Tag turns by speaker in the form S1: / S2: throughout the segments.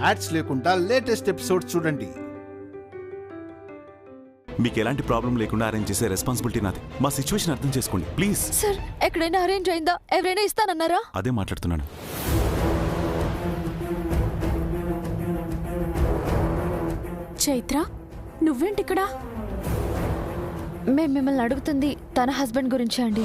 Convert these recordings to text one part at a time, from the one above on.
S1: Ads లేకుండా latest episodes చూడండి.
S2: మీకు ఎలాంటి ప్రాబ్లం లేకుండా అరేంజ్ చేసే రెస్పాన్సిబిలిటీ నాది. మా సిచ్యువేషన్ అర్థం చేసుకోండి ప్లీజ్.
S3: సార్ ఎక్కడైనా అరేంజ్ అయిందా? ఎవరైనా ఇస్తానన్నారా?
S2: అదే మాట్లాడుతున్నాను.
S4: చైత్ర, నువ్వేంటిక్కడ?
S3: మేము మిమ్మల్ని అడుగుతుంది తన హస్బెండ్ గురించి అండి.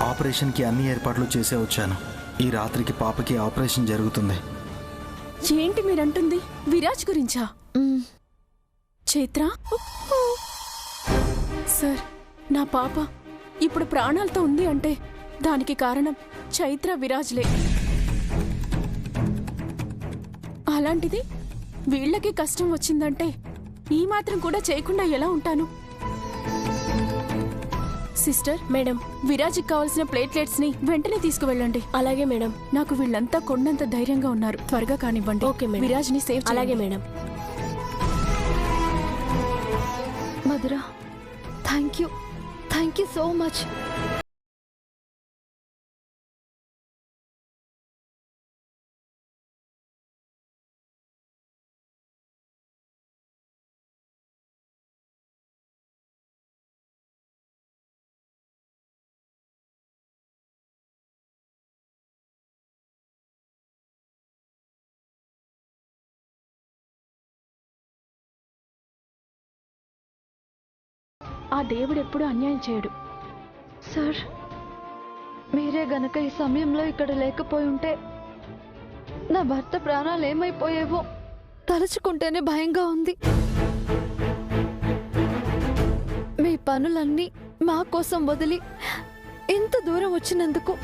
S5: ఆపరేషన్కి అన్ని ఏర్పాట్లు చేసే వచ్చాను. ఈ రాత్రికి పాపకి ఆపరేషన్ జరుగుతుంది.
S4: ఏంటి మీరంటుంది? విరాజ్ గురించా? చైత్ర సార్, నా పాప ఇప్పుడు ప్రాణాలతో ఉంది అంటే దానికి కారణం చైత్ర విరాజ్లే. అలాంటిది వీళ్ళకి కష్టం వచ్చిందంటే ఈ మాత్రం కూడా చేయకుండా ఎలా ఉంటాను? సిస్టర్ మేడం, విరాజ్కి కావాల్సిన ప్లేట్లెట్స్ ని వెంటనే తీసుకువెళ్ళండి. అలాగే మేడం. నాకు వీళ్ళంతా కొండంత ధైర్యంగా ఉన్నారు. త్వరగా కానివ్వండి. Okay madam. విరాజ్ ని సేవ్. అలాగే madam.
S3: Madhura, thank you so much.
S4: ఆ దేవుడు ఎప్పుడు అన్యాయం చేయడు.
S3: సార్, మీరే గనక ఈ సమయంలో ఇక్కడ లేకపోయి ఉంటే నా భర్త ప్రాణాలు ఏమైపోయేవో తలుచుకుంటేనే భయంగా ఉంది. మీ పనులన్నీ మా కోసం వదిలి ఇంత దూరం వచ్చినందుకు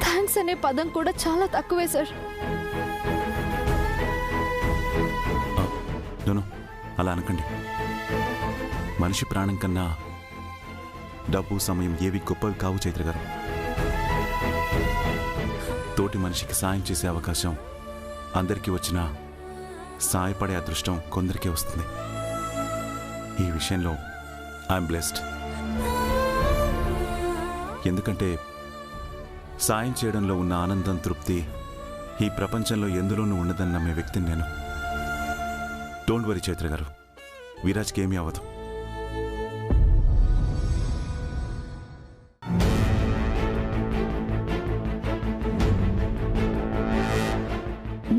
S3: థ్యాంక్స్ అనే పదం కూడా చాలా తక్కువే సార్.
S2: అలా అనకండి. మనిషి ప్రాణం కన్నా డబ్బు, సమయం ఏవి గొప్పవి కావు చైత్ర గారు. తోటి మనిషికి సాయం చేసే అవకాశం అందరికీ వచ్చినా సాయపడే అదృష్టం కొందరికే వస్తుంది. ఈ విషయంలో ఐఎమ్ బ్లెస్డ్. ఎందుకంటే సాయం చేయడంలో ఉన్న ఆనందం, తృప్తి ఈ ప్రపంచంలో ఎందులోనూ ఉండదని నమ్మే వ్యక్తిని నేను. డోంట్ వరీ చైత్ర గారు, విరాజ్కి ఏమీ అవ్వదు.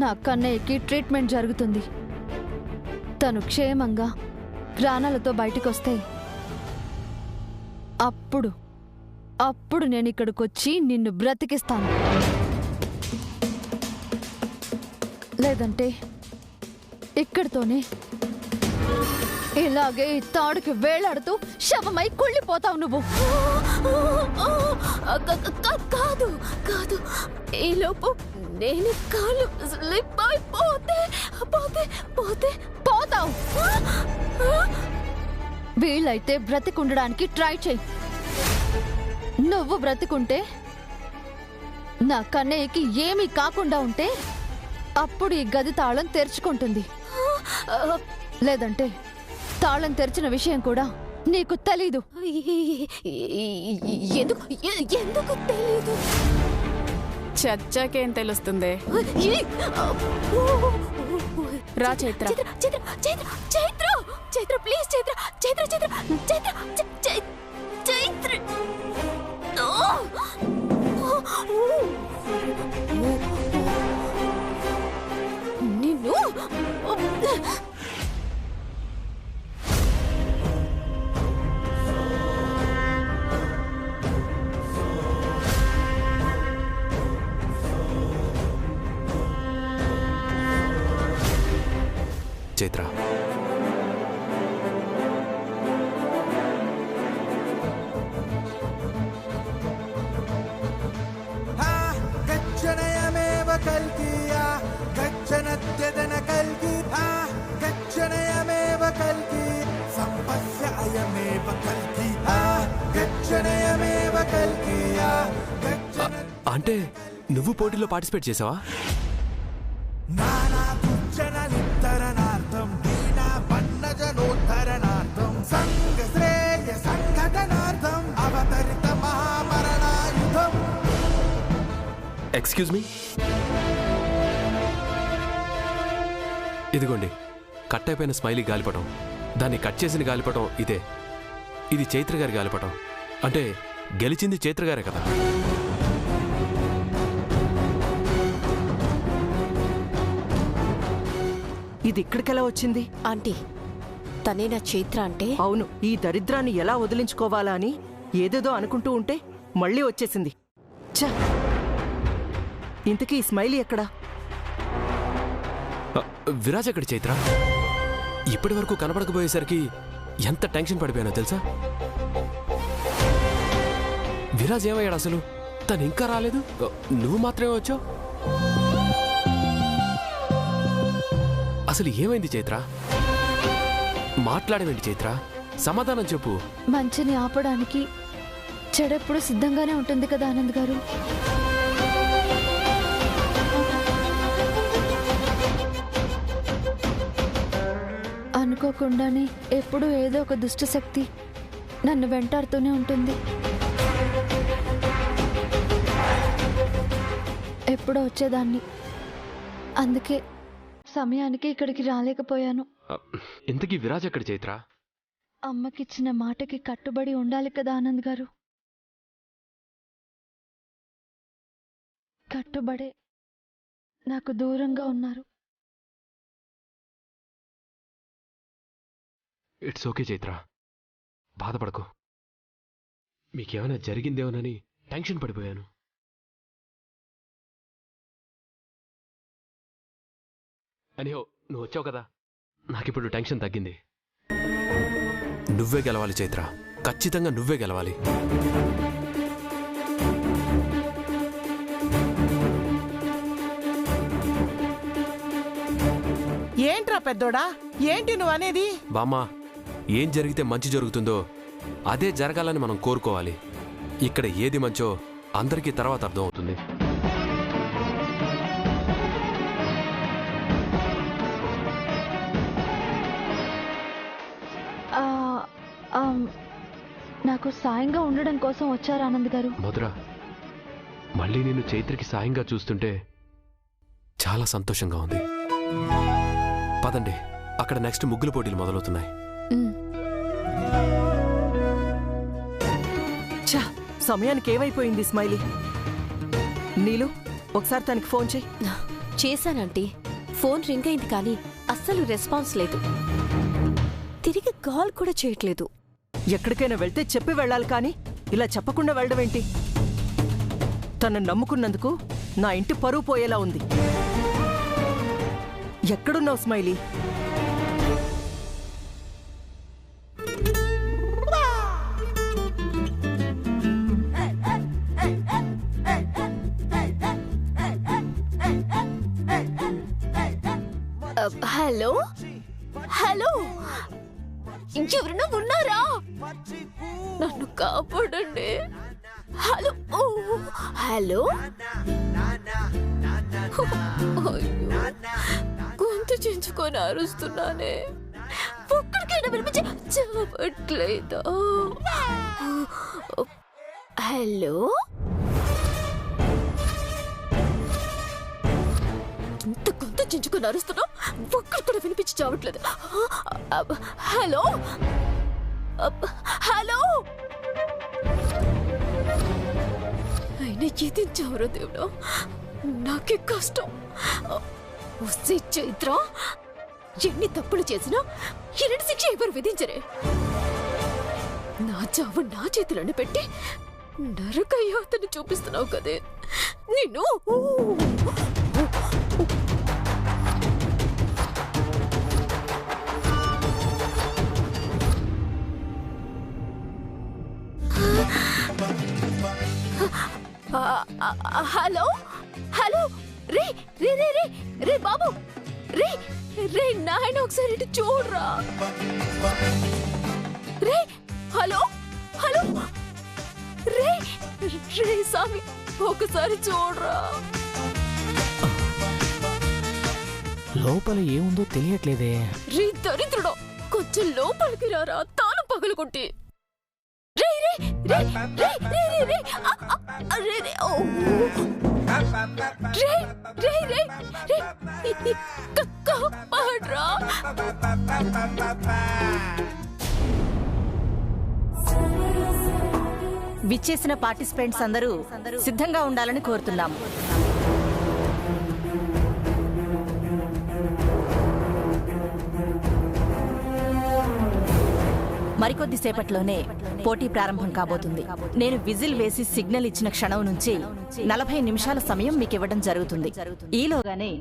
S3: నా కన్నయ్యకి ట్రీట్మెంట్ జరుగుతుంది. తను క్షేమంగా ప్రాణాలతో బయటకొస్తే అప్పుడు నేను ఇక్కడికొచ్చి నిన్ను బ్రతికిస్తాను. లేదంటే ఇక్కడితోనే ఇలాగే ఈ తాడుకి వేలాడుతూ శవమై కుళ్ళిపోతావు నువ్వు.
S4: కాదు కాదు, ఈలోపు నేను కాలు స్లిప్ అయిపోతే
S3: పోతావు. వీళ్ళైతే బ్రతికుండడానికి ట్రై చెయ్యి. నువ్వు బ్రతికుంటే, నా కన్నయ్యకి ఏమీ కాకుండా ఉంటే అప్పుడు ఈ గది తాళం తెరుచుకుంటుంది. లేదంటే తాళం తెరిచిన విషయం కూడా నీకు తెలీదు.
S4: ఎందుకు తెలీదు? చచ్చాకేం తెలుస్తుంది? రా చైత్ర. చైత్ర ప్లీజ్, చైత్ర నిన్ను
S6: చైత్ర, అంటే నువ్వు పోటీలో పార్టిసిపేట్ చేసావా? ఎక్స్క్యూజ్ మీ, ఇదిగోండి కట్ అయిపోయిన స్మైలీ గాలిపటం, దాన్ని కట్ చేసిన గాలిపటం ఇదే. ఇది చైత్ర గారి గాలిపటం. అంటే గెలిచింది చైత్ర గారే కదా.
S7: ఇది ఇక్కడికెలా వచ్చింది?
S8: ఆంటీ, తనే నా చైత్ర అంటే?
S7: అవును, ఈ దరిద్రాన్ని ఎలా వదిలించుకోవాలా అని ఏదేదో అనుకుంటూ ఉంటే మళ్ళీ వచ్చేసింది. ఛ! ఇంతకీ ఈ స్మైలీ ఎక్కడా?
S6: విరాజ్ ఎక్కడ చైత్ర? ఇప్పటి వరకు కనపడకపోయేసరికి ఎంత టెన్షన్ పడిపోయానో తెలుసా? విరాజ్ ఏమయ్యాడు అసలు? తను ఇంకా రాలేదు, నువ్వు మాత్రమే వచ్చావు. అసలు ఏమైంది చైత్ర? మాట్లాడవేంటి చైత్ర? సమాధానం చెప్పు.
S3: మంచిని ఆపడానికి చెడెప్పుడు సిద్ధంగానే ఉంటుంది కదా ఆనంద్ గారు. అనుకోకుండానే ఎప్పుడూ ఏదో ఒక దుష్ట శక్తి నన్ను వెంటాడుతూనే ఉంటుంది. ఎప్పుడో వచ్చేదాన్ని, అందుకే సమయానికి ఇక్కడికి రాలేకపోయాను.
S6: ఇంతకీ విరాజ్ ఎక్కడ చైత్ర?
S3: అమ్మకిచ్చిన మాటకి కట్టుబడి ఉండాలి కదా ఆనంద్ గారు. కట్టుబడే నాకు దూరంగా ఉన్నారు.
S6: ఇట్స్ ఓకే చైత్ర, బాధపడకు. మీకేమైనా జరిగిందేమోనని టెన్షన్ పడిపోయాను. అనిహో, నువ్వు వచ్చావు కదా, నాకిప్పుడు టెన్షన్ తగ్గింది. నువ్వే గెలవాలి చైత్ర, ఖచ్చితంగా నువ్వే గెలవాలి.
S7: ఏంట్రా పెద్దోడా, ఏంటి నువ్వు అనేది?
S6: బామ్మా, ఏం జరిగితే మంచి జరుగుతుందో అదే జరగాలని మనం కోరుకోవాలి. ఇక్కడ ఏది మంచో అందరికీ తర్వాత అర్థం అవుతుంది.
S3: నాకు సాయంగా ఉండడం కోసం వచ్చారు ఆనంద్ గారు.
S6: మధుర, మళ్ళీ నేను చైత్రకి సాయంగా చూస్తుంటే చాలా సంతోషంగా ఉంది. పదండి, అక్కడ నెక్స్ట్ ముగ్గుల పోటీలు మొదలవుతున్నాయి.
S7: ఛ! సమయానికి ఏమైపోయింది స్మైలీ? నీలు, ఒకసారి తనకి ఫోన్ చెయ్యి.
S8: చేశానంటీ. ఫోన్ రింగ్ అయింది కానీ అస్సలు రెస్పాన్స్ లేదు. తిరిగి కాల్ కూడా చేయట్లేదు.
S7: ఎక్కడికైనా వెళ్తే చెప్పి వెళ్ళాలి కానీ ఇలా చెప్పకుండా వెళ్ళడం ఏంటి? తనను నమ్ముకున్నందుకు నా ఇంటి పరువు పోయేలా ఉంది. ఎక్కడున్నావు స్మైలీ?
S8: హలో హలో, ఇంకెవరన్నా ఉన్నారా? నన్ను కాపాడండి. Hello hello. గొంతు చించుకొని అరుస్తున్నానే, ఒక్కడికైనా వినిపించి చెప్పట్లేదా? హలో, ఇంత గొంతు చించుకొని అరుస్తున్నా, ఒక్కడు కూడా వినిపించి చావట్లేదు. Hello hello. అయినా ఏది చావరో దేవుడా, నాకే కష్టం. వస్తే చైత్ర, ఎన్ని తప్పులు చేసినా ఎన్ని శిక్ష ఎవరు విధించరే. నా చావు నా చేతులను పెట్టి నరకయాతను చూపిస్తున్నావు కదే నిన్ను. Hello hello. రే రే రే రే రే బాబు, రే రే నాయన, ఒకసారి ఇటు చూడరా. రే హలో హలో. రే రే స్వామి, ఒకసారి చూడరా.
S9: లోపల ఏముందో తెలియట్లేదే.
S8: రే దరిద్రుడు, కొంచెం లోపలికి రారా, తాను పగలుకుంటే. రే
S7: విచ్చేసిన పార్టిసిపెంట్స్ అందరూ సిద్ధంగా ఉండాలని కోరుతున్నాము. మరికొద్ది సేపట్లోనే పోటీ ప్రారంభం కాబోతుంది. నేను విజిల్ వేసి సిగ్నల్ ఇచ్చిన క్షణం నుంచి 40 నిమిషాల సమయం మీకు ఇవ్వడం జరుగుతుంది. ఈలోగానే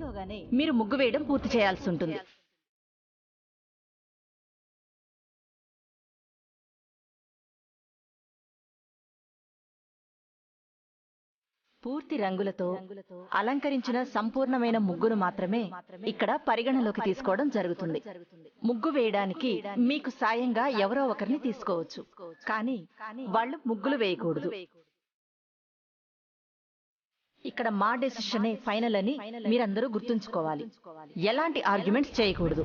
S7: మీరు ముగ్గు వేయడం పూర్తి చేయాల్సి ఉంటుంది. పూర్తి రంగులతో అలంకరించిన సంపూర్ణమైన ముగ్గును మాత్రమే ఇక్కడ పరిగణలోకి తీసుకోవడం జరుగుతుంది. ముగ్గు వేయడానికి మీకు సాయంగా ఎవరో ఒకరిని తీసుకోవచ్చు, కానీ వాళ్ళు ముగ్గులు వేయకూడదు. ఇక్కడ మా డెసిషనే ఫైనల్ అని మీరందరూ గుర్తుంచుకోవాలి. ఎలాంటి ఆర్గ్యుమెంట్స్ చేయకూడదు.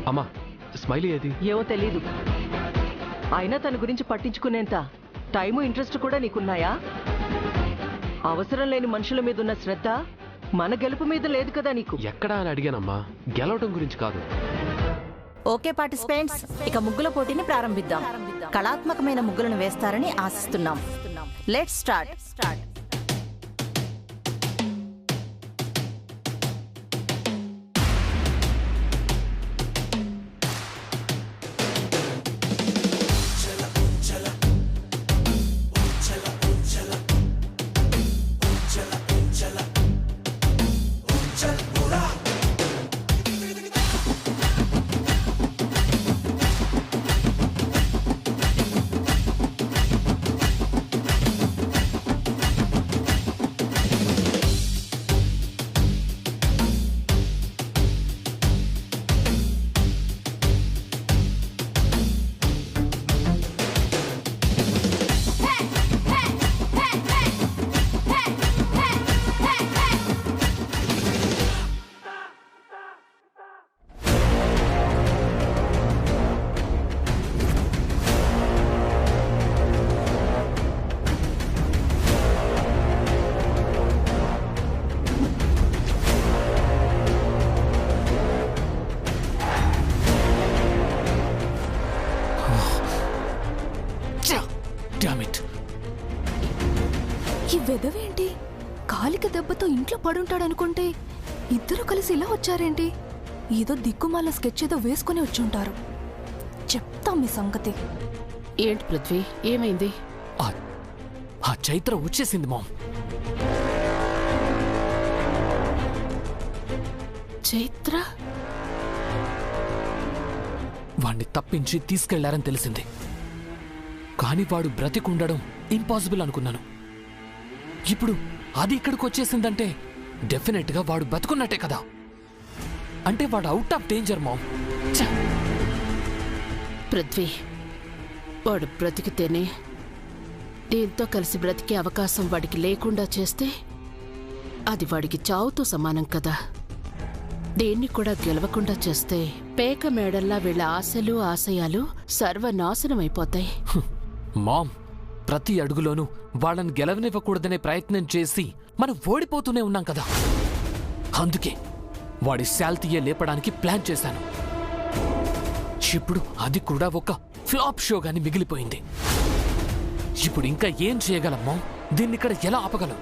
S6: అమ్మా, స్మైలీ ఏది?
S7: ఏమో తెలీదు. అయినా తన గురించి పట్టించుకునేంత టైము ఇంట్రెస్ట్ కూడా నీకున్నాయా? అవసరం లేని మనుషుల మీద ఉన్న శ్రద్ధ మన గెలుపు మీద లేదు కదా నీకు.
S6: ఎక్కడా అని అడిగానమ్మా, గెలవడం గురించి కాదు.
S7: ఓకే పార్టిసిపెంట్స్, ఇక ముగ్గుల పోటీని ప్రారంభిద్దాం. కళాత్మకమైన ముగ్గులను వేస్తారని ఆశిస్తున్నాం. Let's start.
S4: ఈ వెదవేంటి? కాలికి దెబ్బతో ఇంట్లో పడుంటాడనుకుంటే ఇద్దరు కలిసి ఇలా వచ్చారేంటి? ఏదో దిక్కుమాల స్కెచ్ ఏదో వేసుకుని వచ్చుంటారు. చెప్తాం మీ సంగతి.
S10: ఏంటి పృథ్వీ, ఏమైంది?
S9: ఆ చైత్ర వచ్చేసింది మామ్.
S10: చైత్ర
S9: వాణ్ణి తప్పించి తీసుకెళ్లారని తెలిసింది. కాని వాడు బ్రతికుండడం ఇంపాసిబుల్ అనుకున్నాను. ఇప్పుడు అది ఇక్కడికి వచ్చేసిందంటే డెఫినెట్ గా వాడు బతుకున్నట్టే కదా. అంటే వాడు out of danger ma'am.
S10: Prithvi, వాడు బ్రతికితేనే దీంతో కలిసి బ్రతికే అవకాశం వాడికి లేకుండా చేస్తే అది వాడికి చావుతో సమానం కదా. దేన్ని కూడా గెలవకుండా చేస్తే పేక మేడల్లా వీళ్ళ ఆశలు ఆశయాలు సర్వనాశనమైపోతాయి.
S9: మామ్, ప్రతి అడుగులోనూ వాళ్ళని గెలవనివ్వకూడదనే ప్రయత్నం చేసి మనం ఓడిపోతూనే ఉన్నాం కదా. అందుకే వాడి శాల్తీయే లేపడానికి ప్లాన్ చేశాను. ఇప్పుడు అది కూడా ఒక ఫ్లాప్ షోగాని మిగిలిపోయింది. ఇప్పుడు ఇంకా ఏం చేయగలమ్మా? దీన్నిక్కడ ఎలా ఆపగలం?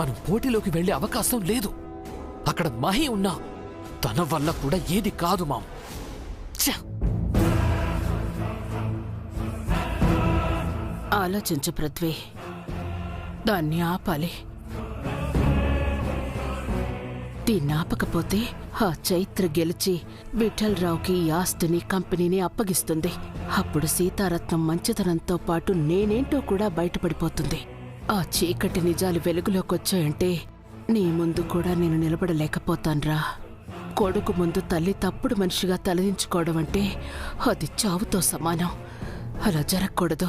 S9: మనం పోటీలోకి వెళ్లే అవకాశం లేదు. అక్కడ మహి ఉన్నా తన వల్ల కూడా ఏది కాదు మామ్.
S10: ఆలోచించు పృథ్వీ, దాన్ని ఆపాలి. దీన్ని ఆపకపోతే ఆ చైత్ర గెలిచి విఠలరావుకి ఈ ఆస్తిని కంపెనీని అప్పగిస్తుంది. అప్పుడు సీతారత్నం మంచితనంతో పాటు నేనేంటో కూడా బయటపడిపోతుంది. ఆ చీకటి నిజాలు వెలుగులోకొచ్చాయంటే నీ ముందు కూడా నేను నిలబడలేకపోతాన్రా. కొడుకు ముందు తల్లి తప్పుడు మనిషిగా తలదించుకోవడం అంటే అది చావుతో సమానం. అలా జరగకూడదు.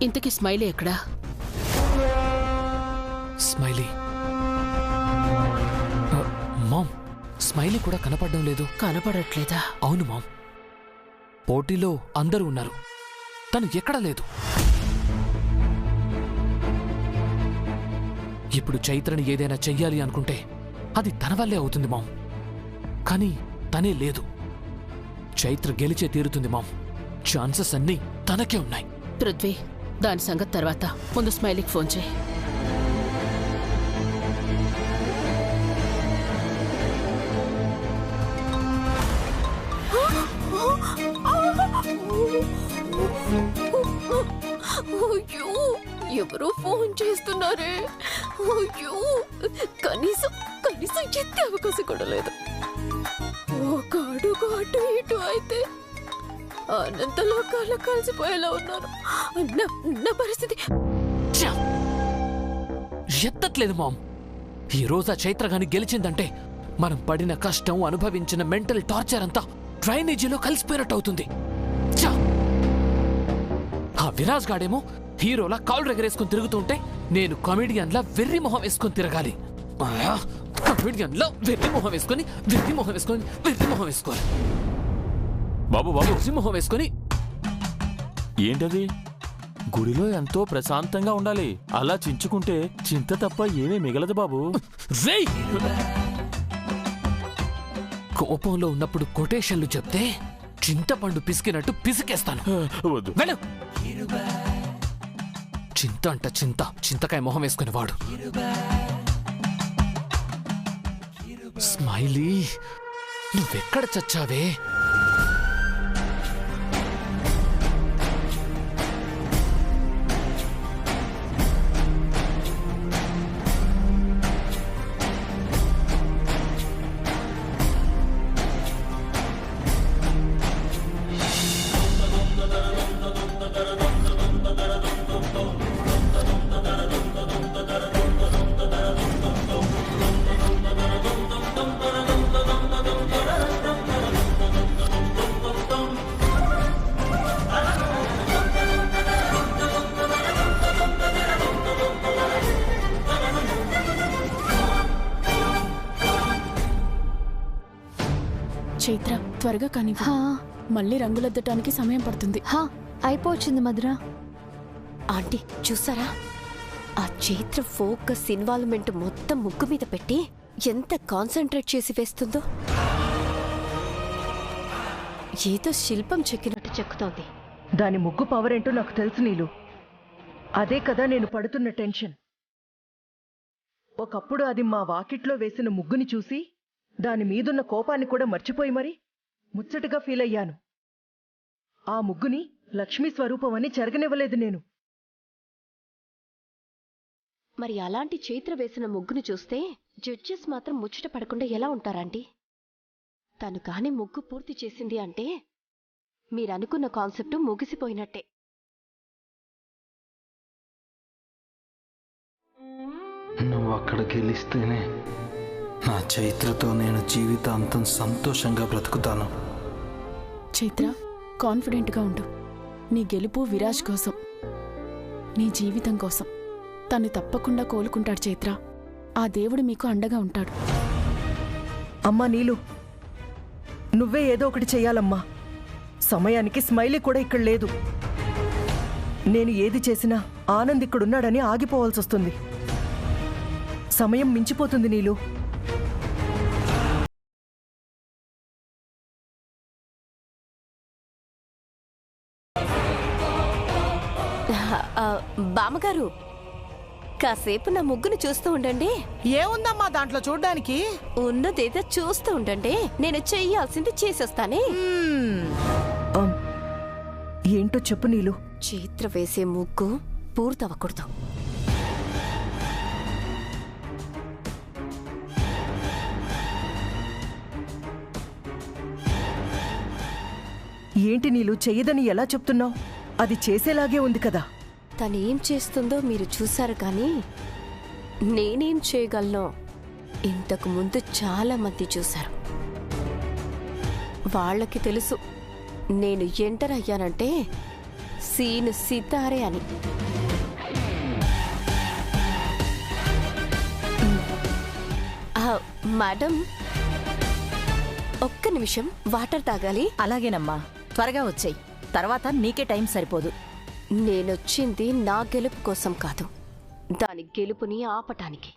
S10: ఇంతకీ స్మైలీ ఎక్కడా?
S9: స్మైలీ మామ్, స్మైలీ కూడా కనపడడం లేదు.
S10: కనపడట్లేదా?
S9: అవును మామ్, పోటీలో అందరూ ఉన్నారు, తను ఎక్కడా లేదు. ఇప్పుడు చైత్రని ఏదైనా చెయ్యాలి అనుకుంటే అది తన వల్లే అవుతుంది మామ్. కానీ తనే లేదు. చైత్ర గెలిచే తీరుతుంది మామ్. ఛాన్సెస్ అన్నీ తనకే ఉన్నాయి.
S10: పృథ్వీ, దాని సంగతి తర్వాత. ముందు స్మైలీకి ఫోన్ చేయి.
S8: అయ్యో, ఎవరో ఫోన్ చేస్తున్నారే. అయ్యో, కనీసం ఎత్తే అవకాశం కూడా లేదు. ఒక అడుగు అటు ఇటు అయితే అనంత లోకాల్లో కలిసిపోయేలా ఉన్నాను. నా పరిస్థితి
S9: ఎత్తట్లేదు మామ్. ఈ రోజు ఆ చైత్ర గాని గెలిచిందంటే మనం పడిన కష్టం, అనుభవించిన మెంటల్ టార్చర్ అంతా డ్రైనేజీలో కలిసిపోయినట్టు అవుతుంది. ఆ విరాజ్ గాడేమో హీరోలా కాళ్ళు ఎగరేసుకుని తిరుగుతుంటే నేను కామెడియన్లా వెర్రి మొహం వేసుకొని తిరగాలి. కామెడియన్లా వెర్రి మొహం వేసుకొని
S11: బాబు బాబు
S9: వెర్రి మొహం వేసుకొని.
S11: ఏంటది? గుడిలో ఎంతో ప్రశాంతంగా ఉండాలి. అలా చించుకుంటే చింత తప్ప ఏమీ మిగలదు బాబు.
S9: రేయ్! కోపంలో ఉన్నప్పుడు కొటేషన్లు చెప్తే చింతపండు పిసికినట్టు పిసికేస్తాను.
S11: వద్దు.
S9: వెళ్ళు. చింత అంట చింతకాయ మొహం వేసుకుని వాడు. స్మైలీ, నువ్వెక్కడ చచ్చావే?
S4: చైత్ర, త్వరగా కానీ మళ్ళీ రంగులద్దటానికి సమయం పడుతుంది.
S3: అయిపోవచ్చింది మధుర.
S8: ఆంటీ చూసారా, ఆ చైత్ర ఫోకస్, ఇన్వాల్వ్మెంట్ మొత్తం ముగ్గు మీద పెట్టి ఎంత కాన్సన్ట్రేట్ చేసి వేస్తుందో. ఏదో శిల్పం చెక్కినట్టు చెక్కుతోంది.
S12: దాని ముగ్గు పవర్ ఏంటో నాకు తెలుసు నీలు. అదే కదా నేను పడుతున్న టెన్షన్. ఒకప్పుడు అది మా వాకిట్లో వేసిన ముగ్గుని చూసి దాని మీదున్న కోపాన్ని కూడా మర్చిపోయి మరి ముచ్చటగా ఫీల్ అయ్యాను. ఆ ముగ్గుని లక్ష్మీ స్వరూపమని చెరగనివ్వలేదు నేను.
S8: మరి అలాంటి చైత్ర వేసిన ముగ్గును చూస్తే జడ్జెస్ మాత్రం ముచ్చట పడకుండా ఎలా ఉంటారంటీ? తను కాని ముగ్గు పూర్తి చేసింది అంటే మీరనుకున్న కాన్సెప్టు ముగిసిపోయినట్టే.
S5: నువ్వు అక్కడ గెలిస్తేనే నా చైత్రతో నేను జీవితాంతం సంతోషంగా బ్రతుకుతాను.
S4: చైత్ర, కాన్ఫిడెంట్గా ఉండు. నీ గెలుపు విరాజ్ కోసం, నీ జీవితం కోసం. తను తప్పకుండా కోలుకుంటాడు చైత్ర. ఆ దేవుడు మీకు అండగా ఉంటాడు.
S12: అమ్మా నీలు, నువ్వే ఏదో ఒకటి చెయ్యాలమ్మా. సమయానికి స్మైలీ కూడా ఇక్కడ లేదు. నేను ఏది చేసినా ఆనంద్ ఇక్కడున్నాడని ఆగిపోవాల్సి వస్తుంది. సమయం మించిపోతుంది నీలు.
S8: బామ్మగారు, కాసేపు నా ముగ్గును చూస్తూ ఉండండి.
S10: ఏముందమ్మా దాంట్లో చూడ్డానికి?
S8: ఉన్నదేదో చూస్తూ ఉండండి, నేను చెయ్యాల్సింది చేసేస్తానే.
S12: ఏంటో చెప్పు నీలు.
S8: చైత్ర వేసే ముగ్గు పూర్తవకూడదు.
S12: ఏంటి నీలు, చెయ్యదని ఎలా చెప్తున్నావు? అది చేసేలాగే ఉంది కదా.
S8: తనేం చేస్తుందో మీరు చూశారు కానీ నేనేం చేయగలనో ఇంతకు ముందు చాలా మంది చూశారు. వాళ్ళకి తెలుసు నేను ఎంటర్ అయ్యానంటే సీను సితారే అని. మేడం, ఒక్క నిమిషం వాటర్ తాగాలి.
S7: అలాగేనమ్మా, త్వరగా వచ్చేయ్, తర్వాత నీకే టైం సరిపోదు.
S8: నేనొచ్చింది నా గెలుపు కోసం కాదు, దాని గెలుపుని ఆపటానికి.